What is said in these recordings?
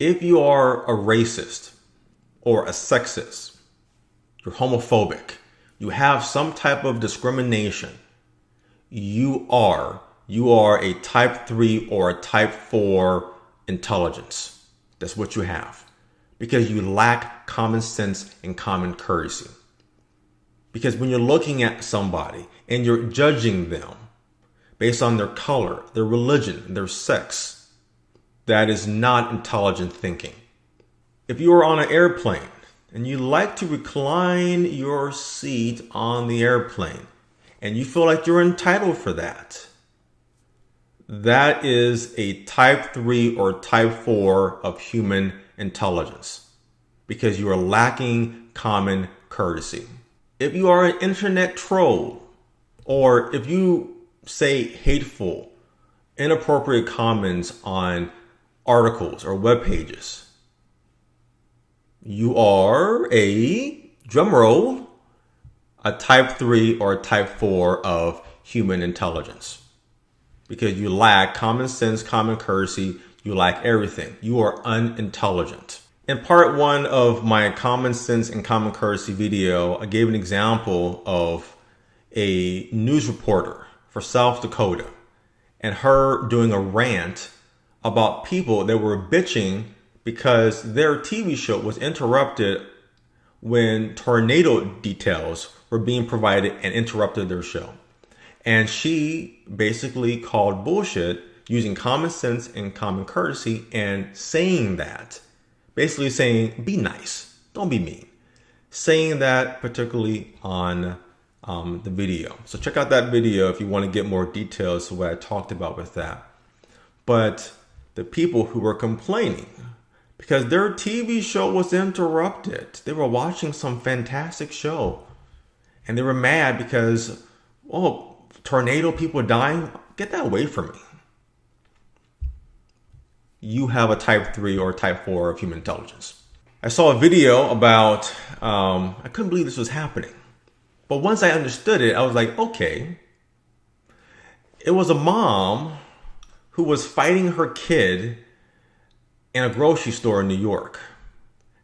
If you are a racist or a sexist, you're homophobic, you have some type of discrimination, you are a type 3 or a type 4 intelligence. That's what you have. Because you lack common sense and common courtesy. Because when you're looking at somebody and you're judging them based on their color, their religion, their sex, that is not intelligent thinking. If you are on an airplane and you like to recline your seat on the airplane and you feel like you're entitled for that, that is a type 3 or type 4 of human intelligence because you are lacking common courtesy. If you are an internet troll, or if you say hateful, inappropriate comments on articles or web pages, you are a, drum roll, a type 3 or a type 4 of human intelligence. Because you lack common sense, common courtesy, you lack everything. You are unintelligent. In part 1 of my common sense and common courtesy video, I gave an example of a news reporter for South Dakota and her doing a rant about people that were bitching because their TV show was interrupted when tornado details were being provided and interrupted their show. And she basically called bullshit using common sense and common courtesy and saying that, basically saying, be nice, don't be mean. Saying that particularly on the video. So check out that video if you want to get more details of what I talked about with that. But the people who were complaining because their TV show was interrupted. They were watching some fantastic show and they were mad because, oh, tornado, people dying, get that away from me. You have a type 3 or type 4 of human intelligence. I saw a video about, I couldn't believe this was happening. But once I understood it, I was like, okay. It was a mom who was fighting her kid in a grocery store in New York.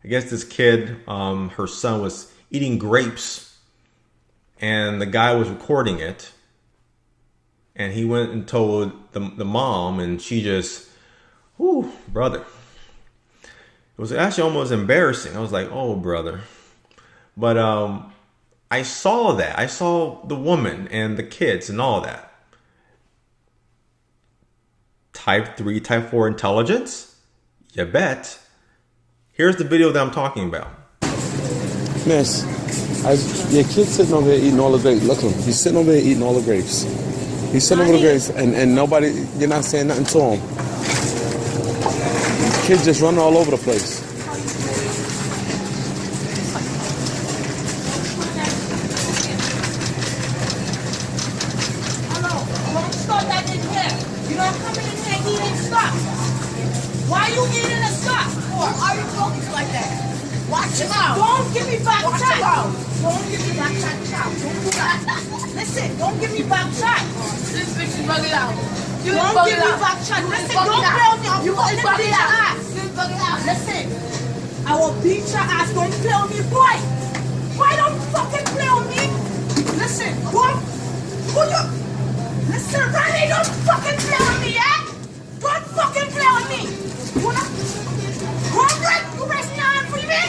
I guess this kid, her son was eating grapes and the guy was recording it. And he went and told the mom and she just, whew, brother. It was actually almost embarrassing. I was like, oh, brother. But I saw that. I saw the woman and the kids and all that. Type 3, type 4 intelligence? You bet. Here's the video that I'm talking about. Miss, your kid's sitting over here eating all the grapes. Look at him. He's sitting over here eating all the grapes. He's sitting over the grapes and nobody, you're not saying nothing to him. Kids just running all over the place. Hello, don't stop that in here. You don't come in here eating stuff. Why are you eating the stuff? Why are you talking like that? Watch him out. Don't give me back shot. Don't give me back shot. Don't do that. Listen, don't give me back shot. This bitch is bugging out. Don't give me back shot. Listen, don't play with me. You will beat your ass. Listen, I will beat your ass. Don't play with me, boy. Why don't fucking play with me? Listen, listen, Ronnie, don't fucking play with me, yeah? Don't fucking play with me. You raising your hand for me?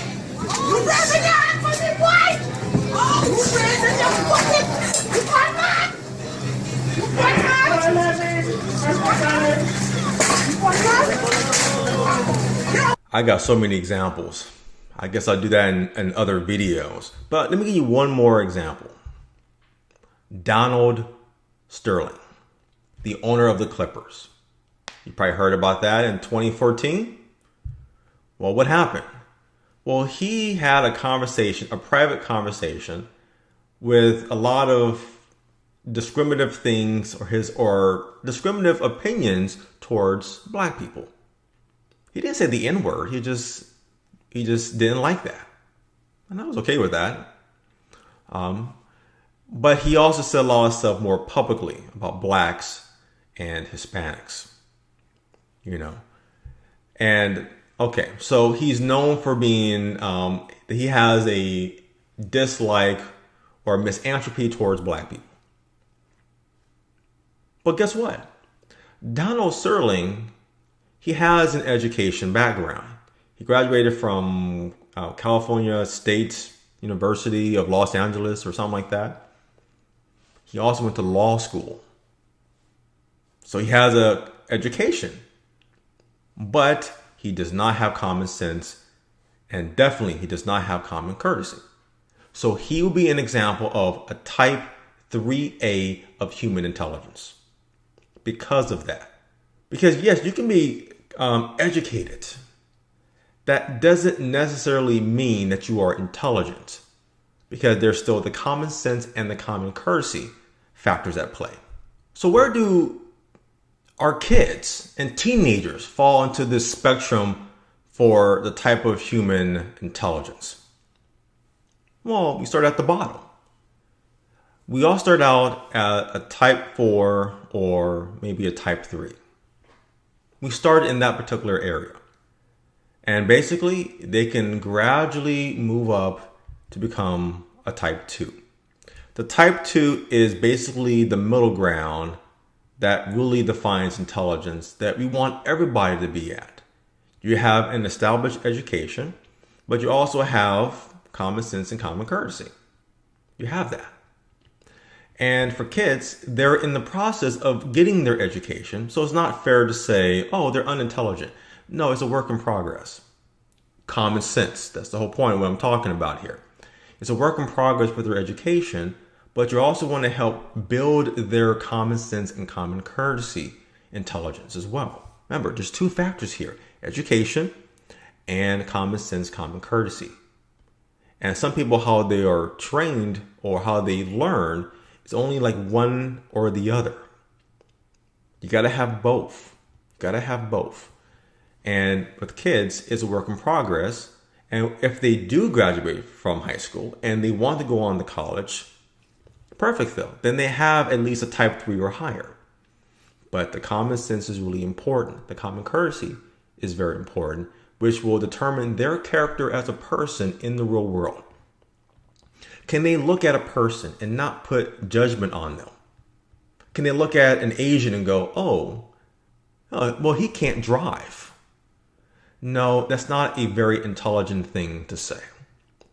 You raising your hand for me, boy? Oh, you raising your fucking... You got mad? You got mad? I got so many examples. I guess I'll do that in other videos. But let me give you one more example. Donald Sterling, the owner of the Clippers. You probably heard about that in 2014. Well, what happened? Well, he had a private conversation with a lot of discriminative things or discriminative opinions towards black people. He didn't say the N-word. He just didn't like that. And I was okay with that. But he also said a lot of stuff more publicly about blacks and Hispanics, you know. And Okay, so he's known for being, he has a dislike or misanthropy towards black people. But guess what? Donald Sterling, he has an education background. He graduated from California State University of Los Angeles or something like that. He also went to law school. So he has a education. But he does not have common sense, and definitely he does not have common courtesy. So he will be an example of a type 3A of human intelligence because of that. Because yes, you can be educated. That doesn't necessarily mean that you are intelligent, because there's still the common sense and the common courtesy factors at play. So where do our kids and teenagers fall into this spectrum for the type of human intelligence? Well, we start at the bottom. We all start out at a type 4 or maybe a type 3. We start in that particular area. And basically, they can gradually move up to become a type 2. The type 2 is basically the middle ground that really defines intelligence that we want everybody to be at. You have an established education, but you also have common sense and common courtesy. You have that. And for kids, they're in the process of getting their education, so it's not fair to say, oh, they're unintelligent. No, it's a work in progress. Common sense, that's the whole point of what I'm talking about here. It's a work in progress with their education, but you also want to help build their common sense and common courtesy intelligence as well. Remember, there's two factors here: education and common sense, common courtesy. And some people, how they are trained or how they learn, is only like one or the other. You got to have both. You got to have both. And with kids, it's a work in progress. And if they do graduate from high school and they want to go on to college, perfect though. Then they have at least a type 3 or higher. But the common sense is really important. The common courtesy is very important, which will determine their character as a person in the real world. Can they look at a person and not put judgment on them? Can they look at an Asian and go, oh, well, he can't drive? No, that's not a very intelligent thing to say.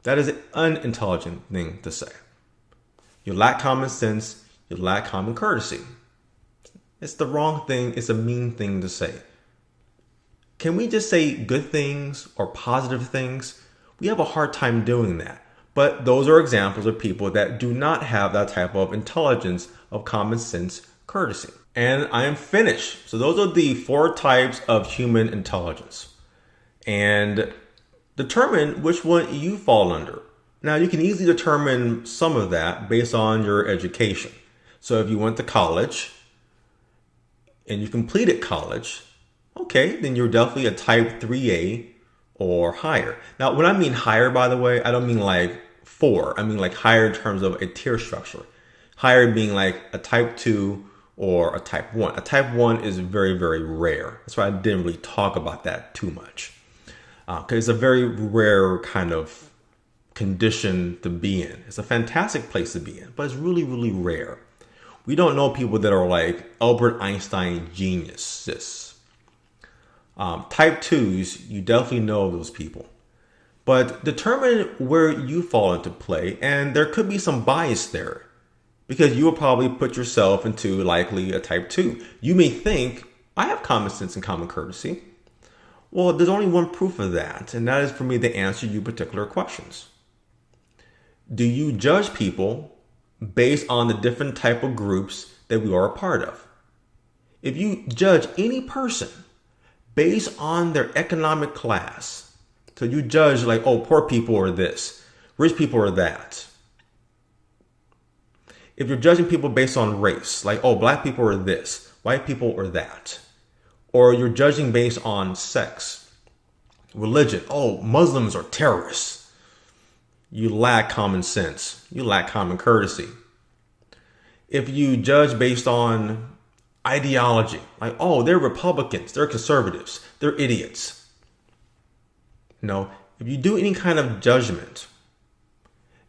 That is an unintelligent thing to say. You lack common sense, you lack common courtesy. It's the wrong thing, it's a mean thing to say. Can we just say good things or positive things? We have a hard time doing that. But those are examples of people that do not have that type of intelligence of common sense courtesy. And I am finished. So those are the 4 types of human intelligence. And determine which one you fall under. Now, you can easily determine some of that based on your education. So if you went to college and you completed college, okay, then you're definitely a type 3A or higher. Now, when I mean higher, by the way, I don't mean like 4. I mean like higher in terms of a tier structure. Higher being like a type 2 or a type 1. A type 1 is very, very rare. That's why I didn't really talk about that too much. Because it's a very rare kind of condition to be in. It's a fantastic place to be in, but it's really, really rare. We don't know people that are like Albert Einstein geniuses. Type 2s, you definitely know those people. But determine where you fall into play, and there could be some bias there, because you will probably put yourself into likely a type 2. You may think, I have common sense and common courtesy. Well, there's only one proof of that, and that is for me to answer you particular questions. Do you judge people based on the different type of groups that we are a part of? If you judge any person based on their economic class, so you judge like, oh, poor people are this, rich people are that. If you're judging people based on race, like, oh, black people are this, white people are that. Or you're judging based on sex, religion, oh, Muslims are terrorists. You lack common sense. You lack common courtesy. If you judge based on ideology, like, oh, they're Republicans, they're conservatives, they're idiots. if you do any kind of judgment,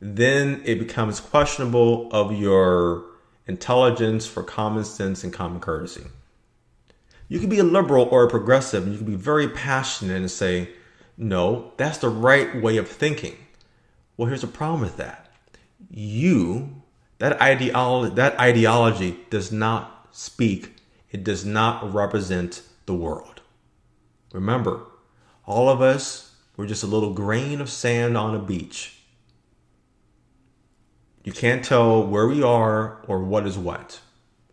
then it becomes questionable of your intelligence for common sense and common courtesy. You can be a liberal or a progressive, and you can be very passionate and say, no, that's the right way of thinking. Well, here's the problem with that. That ideology does not speak. It does not represent the world. Remember, all of us, we're just a little grain of sand on a beach. You can't tell where we are or what is what.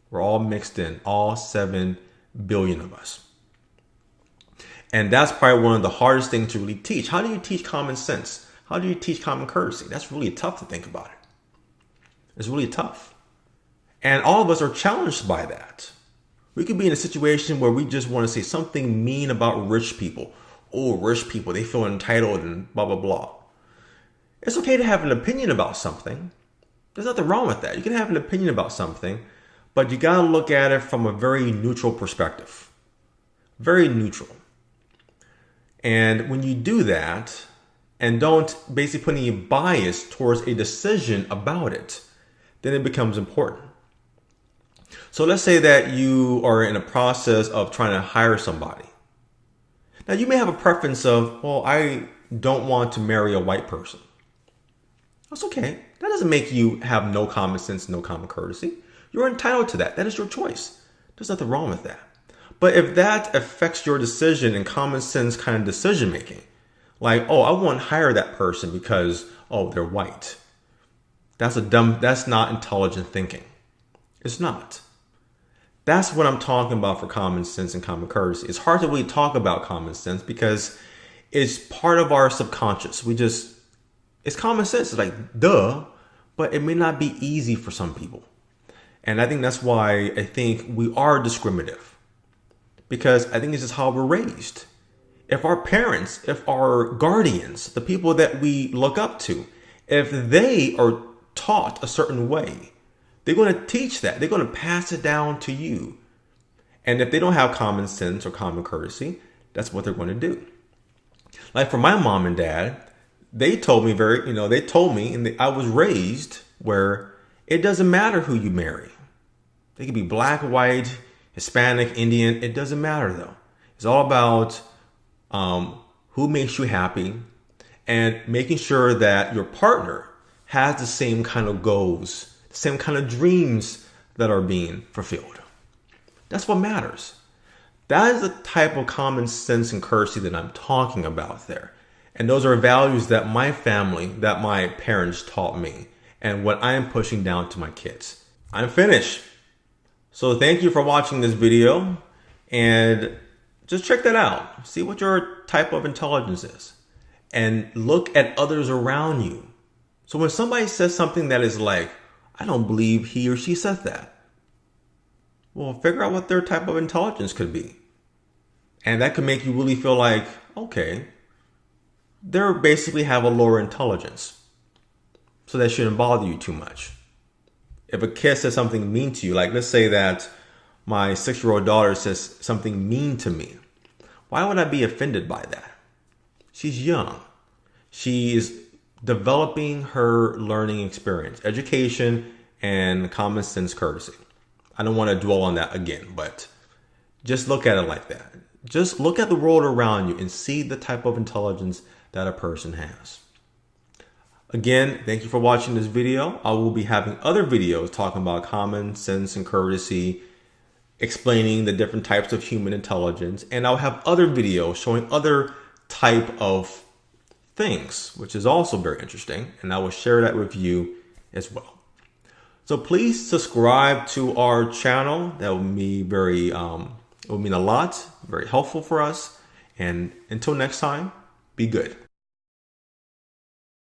We're all mixed in, all 7 billion of us. And that's probably one of the hardest things to really teach. How do you teach common sense? How do you teach common courtesy? That's really tough to think about it. It's really tough. And all of us are challenged by that. We could be in a situation where we just want to say something mean about rich people. Oh, rich people, they feel entitled and blah, blah, blah. It's okay to have an opinion about something. There's nothing wrong with that. You can have an opinion about something, but you got to look at it from a very neutral perspective. Very neutral. And when you do that, and don't basically put any bias towards a decision about it, then it becomes important. So let's say that you are in a process of trying to hire somebody. Now you may have a preference of, well, I don't want to marry a white person. That's okay. That doesn't make you have no common sense, no common courtesy. You're entitled to that. That is your choice. There's nothing wrong with that. But if that affects your decision and common sense kind of decision making, like, oh, I won't hire that person because, oh, they're white. That's not intelligent thinking. It's not. That's what I'm talking about for common sense and common courtesy. It's hard to really talk about common sense because it's part of our subconscious. It's common sense. It's like, duh, but it may not be easy for some people. And I think that's why I think we are discriminative, because I think it's just how we're raised. If our parents, if our guardians, the people that we look up to, if they are taught a certain way, they're going to teach that. They're going to pass it down to you. And if they don't have common sense or common courtesy, that's what they're going to do. Like for my mom and dad, they told me and I was raised where it doesn't matter who you marry. They could be black, white, Hispanic, Indian. It doesn't matter though. It's all about who makes you happy and making sure that your partner has the same kind of goals, the same kind of dreams that are being fulfilled. That's what matters. That is the type of common sense and courtesy that I'm talking about there. And those are values that my family, that my parents taught me, and what I am pushing down to my kids. I'm finished. So thank you for watching this video, and just check that out. See what your type of intelligence is, and look at others around you. So when somebody says something that is like, I don't believe he or she said that, well, figure out what their type of intelligence could be. And that could make you really feel like, okay, they basically have a lower intelligence. So that shouldn't bother you too much. If a kid says something mean to you, like let's say that my 6-year-old daughter says something mean to me, why would I be offended by that? She's young. She is developing her learning experience, education, and common sense courtesy. I don't want to dwell on that again, but just look at it like that. Just look at the world around you and see the type of intelligence that a person has. Again, thank you for watching this video. I will be having other videos talking about common sense and courtesy, explaining the different types of human intelligence, and I'll have other videos showing other type of things, which is also very interesting, and I will share that with you as well. So please subscribe to our channel. That would be it would mean a lot, very helpful for us. And until next time, be good.